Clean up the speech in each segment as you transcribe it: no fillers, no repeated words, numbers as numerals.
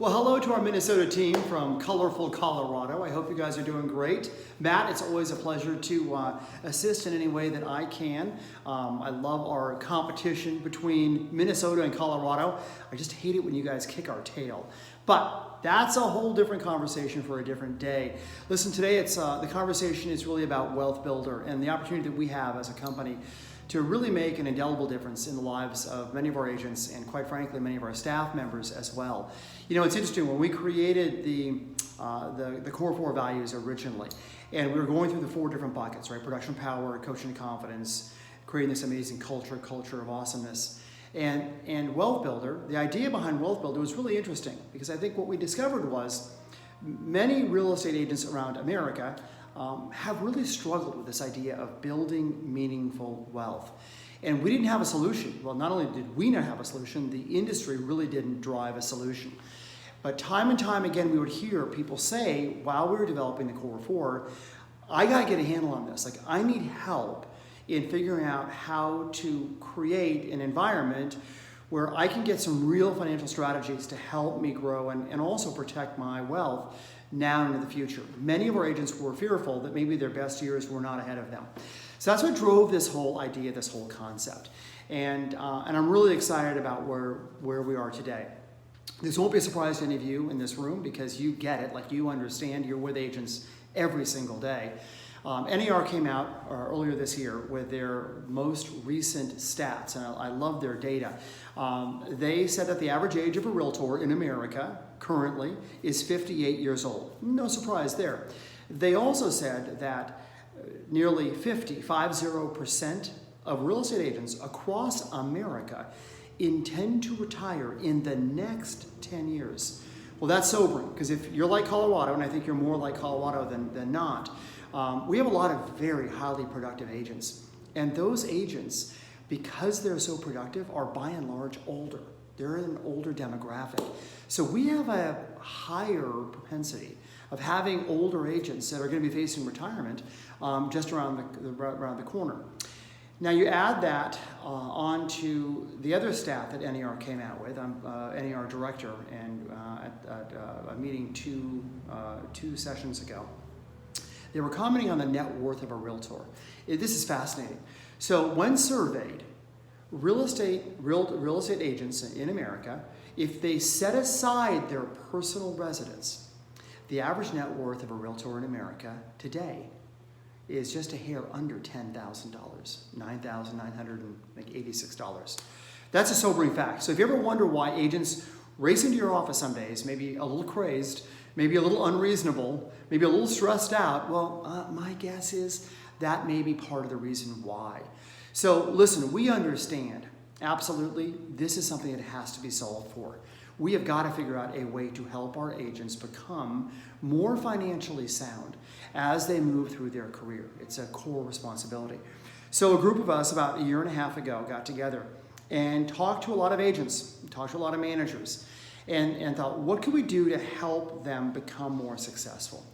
Well, hello to our Minnesota team from colorful Colorado. I hope you guys are doing great. Matt, it's always a pleasure to assist in any way that I can. I love our competition between Minnesota and Colorado. I just hate it when you guys kick our tail. But that's a whole different conversation for a different day. Listen, today the conversation is really about Wealth Builder and the opportunity that we have as a company to really make an indelible difference in the lives of many of our agents and, quite frankly, many of our staff members as well. You know, it's interesting, when we created the core four values originally, and we were going through the four different buckets, right? Production power, coaching and confidence, creating this amazing culture of awesomeness. And Wealth Builder, the idea behind Wealth Builder was really interesting because I think what we discovered was many real estate agents around America have really struggled with this idea of building meaningful wealth. And we didn't have a solution. Well, not only did we not have a solution, the industry really didn't drive a solution. But time and time again, we would hear people say, while we were developing the core four, I gotta get a handle on this. Like, I need help in figuring out how to create an environment where I can get some real financial strategies to help me grow and also protect my wealth now and in the future. Many of our agents were fearful that maybe their best years were not ahead of them. So that's what drove this whole idea, this whole concept. And I'm really excited about where we are today. This won't be a surprise to any of you in this room because you get it, like you understand, you're with agents every single day. NAR came out earlier this year with their most recent stats, and I love their data. They said that the average age of a realtor in America currently is 58 years old. No surprise there. They also said that nearly 50% of real estate agents across America intend to retire in the next 10 years. Well, that's sobering because if you're like Colorado, and I think you're more like Colorado than not, we have a lot of very highly productive agents. And those agents, because they're so productive, are by and large older. They're an older demographic. So we have a higher propensity of having older agents that are going to be facing retirement just around the corner. Now you add that onto the other stat that NAR came out with. I'm NAR director and at a meeting two sessions ago. They were commenting on the net worth of a realtor. This is fascinating. So when surveyed, real estate agents in America, if they set aside their personal residence, the average net worth of a realtor in America today is just a hair under $10,000, $9,986. That's a sobering fact. So if you ever wonder why agents race into your office some days, maybe a little crazed, maybe a little unreasonable, maybe a little stressed out, well, my guess is that may be part of the reason why. So listen, we understand, absolutely, this is something that has to be solved for. We have got to figure out a way to help our agents become more financially sound as they move through their career. It's a core responsibility. So a group of us about a year and a half ago got together and talked to a lot of agents, talked to a lot of managers, and thought, what can we do to help them become more successful?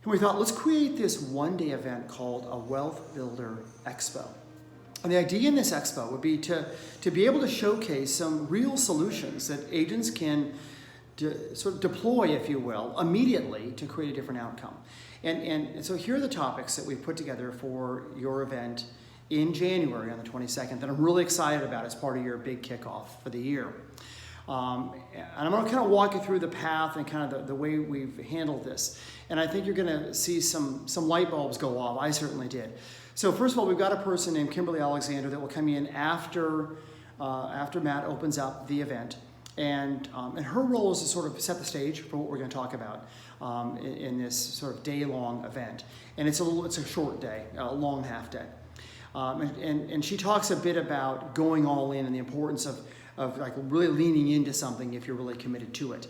And we thought, let's create this one-day event called a Wealth Builder Expo. And the idea in this expo would be to be able to showcase some real solutions that agents can sort of deploy, if you will, immediately to create a different outcome. And so here are the topics that we've put together for your event in January on the 22nd that I'm really excited about as part of your big kickoff for the year. And I'm going to kind of walk you through the path and kind of the way we've handled this. And I think you're going to see some light bulbs go off. I certainly did. So first of all, we've got a person named Kimberly Alexander that will come in after Matt opens up the event. And her role is to sort of set the stage for what we're going to talk about in this sort of day-long event. And it's a short day, a long half day. And she talks a bit about going all in and the importance of like really leaning into something if you're really committed to it.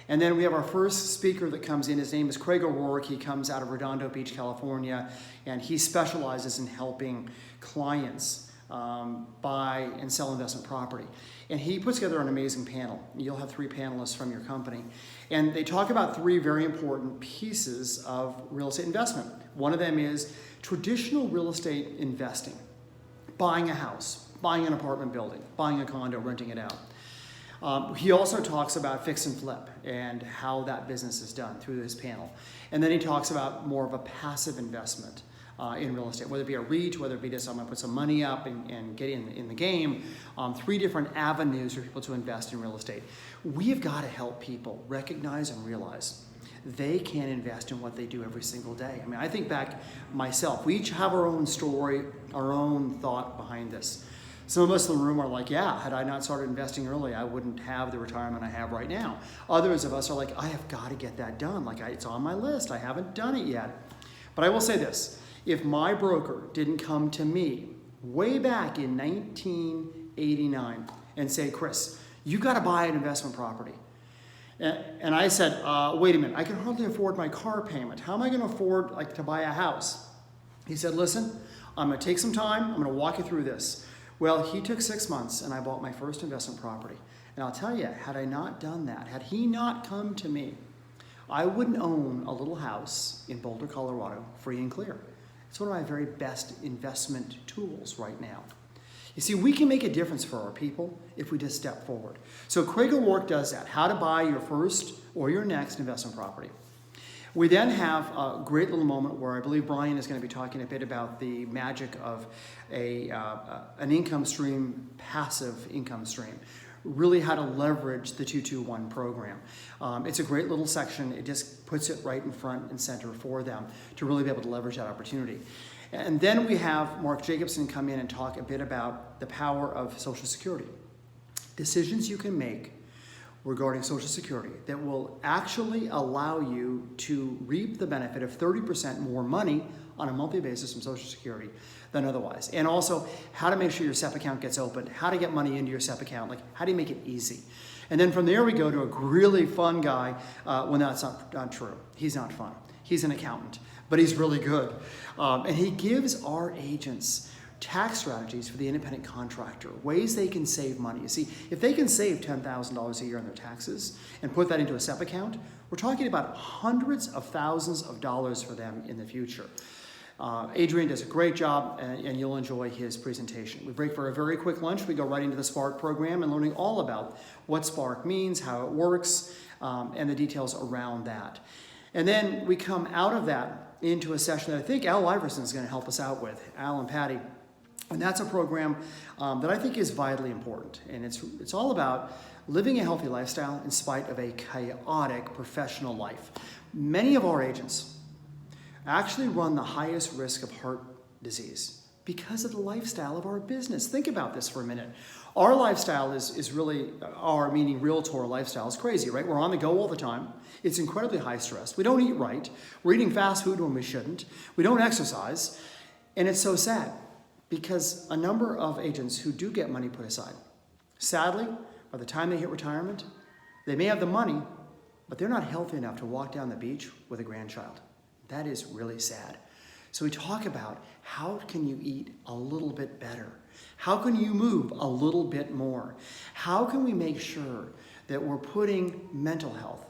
And then we have our first speaker that comes in. His name is Craig O'Rourke. He comes out of Redondo Beach, California, and he specializes in helping clients buy and sell investment property. And he puts together an amazing panel. You'll have 3 panelists from your company. And they talk about 3 very important pieces of real estate investment. One of them is traditional real estate investing, buying a house, buying an apartment building, buying a condo, renting it out. He also talks about fix and flip and how that business is done through this panel. And then he talks about more of a passive investment in real estate, whether it be a REIT, whether it be just I'm gonna put some money up and get in the game. 3 different avenues for people to invest in real estate. We have got to help people recognize and realize they can invest in what they do every single day. I mean, I think back myself, we each have our own story, our own thought behind this. Some of us in the room are like, yeah, had I not started investing early, I wouldn't have the retirement I have right now. Others of us are like, I have got to get that done. Like, it's on my list. I haven't done it yet. But I will say this, if my broker didn't come to me way back in 1989 and say, Chris, you got to buy an investment property. And I said, wait a minute, I can hardly afford my car payment. How am I going to afford to buy a house? He said, listen, I'm going to take some time. I'm going to walk you through this. Well, he took 6 months and I bought my first investment property. And I'll tell you, had I not done that, had he not come to me, I wouldn't own a little house in Boulder, Colorado, free and clear. It's one of my very best investment tools right now. You see, we can make a difference for our people if we just step forward. So Craig O'Rourke does that, how to buy your first or your next investment property. We then have a great little moment where I believe Brian is going to be talking a bit about the magic of an income stream, passive income stream. Really how to leverage the 221 program. It's a great little section. It just puts it right in front and center for them to really be able to leverage that opportunity. And then we have Mark Jacobson come in and talk a bit about the power of Social Security. Decisions you can make regarding Social Security that will actually allow you to reap the benefit of 30% more money on a monthly basis from Social Security than otherwise. And also how to make sure your SEP account gets opened, how to get money into your SEP account, like how do you make it easy? And then from there we go to a really fun guy, when that's not true. He's not fun. He's an accountant, but he's really good. And he gives our agents tax strategies for the independent contractor, ways they can save money. You see, if they can save $10,000 a year on their taxes and put that into a SEP account, we're talking about hundreds of thousands of dollars for them in the future. Adrian does a great job, and you'll enjoy his presentation. We break for a very quick lunch. We go right into the Spark program and learning all about what Spark means, how it works, and the details around that. And then we come out of that into a session that I think Al Iverson is going to help us out with, Al and Patty. And that's a program that I think is vitally important. And it's all about living a healthy lifestyle in spite of a chaotic professional life. Many of our agents actually run the highest risk of heart disease because of the lifestyle of our business. Think about this for a minute. Our lifestyle is really, our meaning realtor lifestyle, is crazy, right? We're on the go all the time. It's incredibly high stress. We don't eat right. We're eating fast food when we shouldn't. We don't exercise. And it's so sad because a number of agents who do get money put aside, sadly, by the time they hit retirement, they may have the money, but they're not healthy enough to walk down the beach with a grandchild. That is really sad. So we talk about how can you eat a little bit better? How can you move a little bit more? How can we make sure that we're putting mental health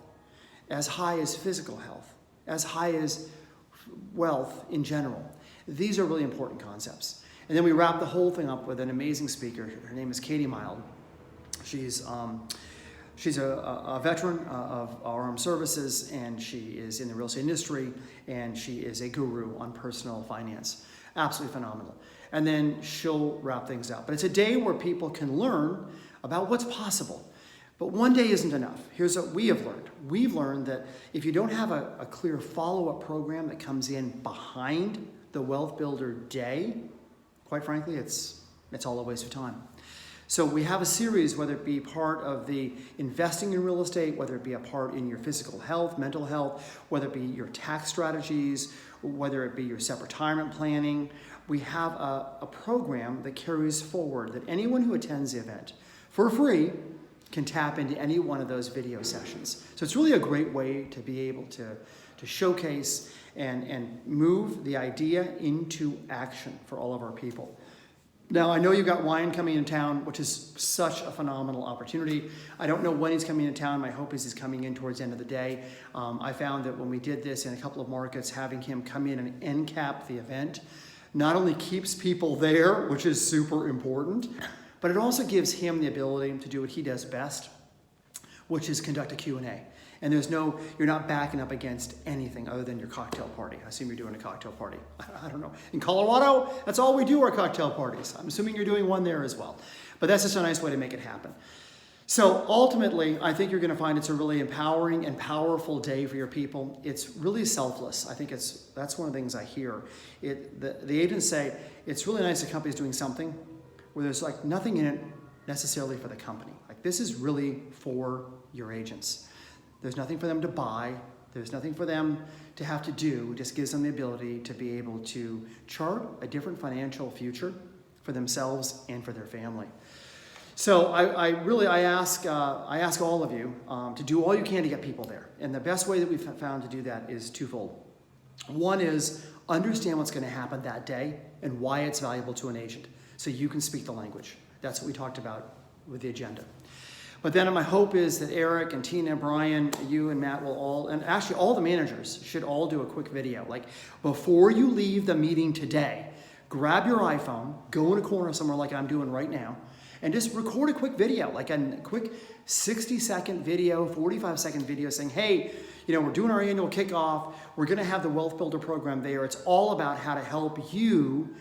as high as physical health, as high as wealth in general? These are really important concepts. And then we wrap the whole thing up with an amazing speaker. Her name is Katie Mild. She's a veteran of our armed services, and she is in the real estate industry, and she is a guru on personal finance. Absolutely phenomenal. And then she'll wrap things up. But it's a day where people can learn about what's possible. But one day isn't enough. Here's what we have learned. We've learned that if you don't have a clear follow-up program that comes in behind the Wealth Builder Day, quite frankly, it's all a waste of time. So we have a series, whether it be part of the investing in real estate, whether it be a part in your physical health, mental health, whether it be your tax strategies, whether it be your SEP retirement planning. We have a program that carries forward that anyone who attends the event for free can tap into any one of those video sessions. So it's really a great way to be able to showcase and move the idea into action for all of our people. Now, I know you've got Ryan coming into town, which is such a phenomenal opportunity. I don't know when he's coming into town. My hope is he's coming in towards the end of the day. I found that when we did this in a couple of markets, having him come in and end cap the event not only keeps people there, which is super important, but it also gives him the ability to do what he does best, which is conduct a Q&A. And you're not backing up against anything other than your cocktail party. I assume you're doing a cocktail party. I don't know. In Colorado, that's all we do are cocktail parties. I'm assuming you're doing one there as well. But that's just a nice way to make it happen. So ultimately, I think you're going to find it's a really empowering and powerful day for your people. It's really selfless. I think that's one of the things I hear. The agents say it's really nice the company's doing something where there's like nothing in it necessarily for the company. Like this is really for your agents. There's nothing for them to buy. There's nothing for them to have to do. It just gives them the ability to be able to chart a different financial future for themselves and for their family. So I ask all of you to do all you can to get people there. And the best way that we've found to do that is twofold. One is understand what's going to happen that day and why it's valuable to an agent so you can speak the language. That's what we talked about with the agenda. But then my hope is that Eric and Tina, Brian, you and Matt will all, and actually all the managers should all do a quick video. Like before you leave the meeting today, grab your iPhone, go in a corner somewhere like I'm doing right now, and just record a quick video, like a quick 60-second video, 45-second video saying, hey, we're doing our annual kickoff. We're going to have the Wealth Builder program there. It's all about how to help you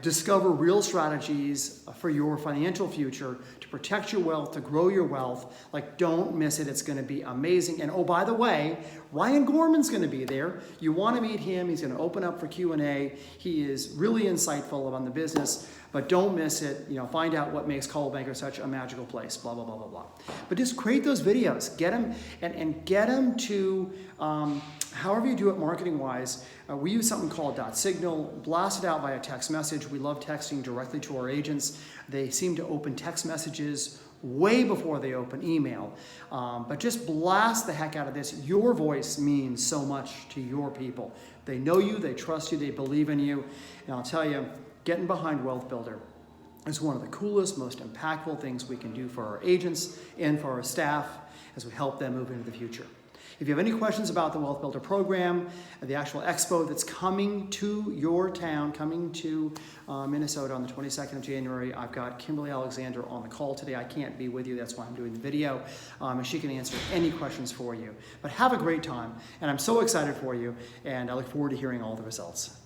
discover real strategies for your financial future, to protect your wealth, to grow your wealth. Don't miss it. It's going to be amazing. And oh, by the way, Ryan Gorman's going to be there. You want to meet him. He's going to open up for Q&A. He is really insightful on the business, but don't miss it. Find out what makes Coldwell Banker such a magical place, blah, blah, blah, blah, blah. But just create those videos. Get them and get them to however you do it marketing-wise. We use something called .signal, blast it out via text message. We love texting directly to our agents. They seem to open text messages way before they open email. But just blast the heck out of this. Your voice means so much to your people. They know you, they trust you, they believe in you. And I'll tell you, getting behind Wealth Builder is one of the coolest, most impactful things we can do for our agents and for our staff as we help them move into the future. If you have any questions about the Wealth Builder program, the actual expo that's coming to your town, coming to Minnesota on the 22nd of January, I've got Kimberly Alexander on the call today. I can't be with you, that's why I'm doing the video, and she can answer any questions for you. But have a great time, and I'm so excited for you, and I look forward to hearing all the results.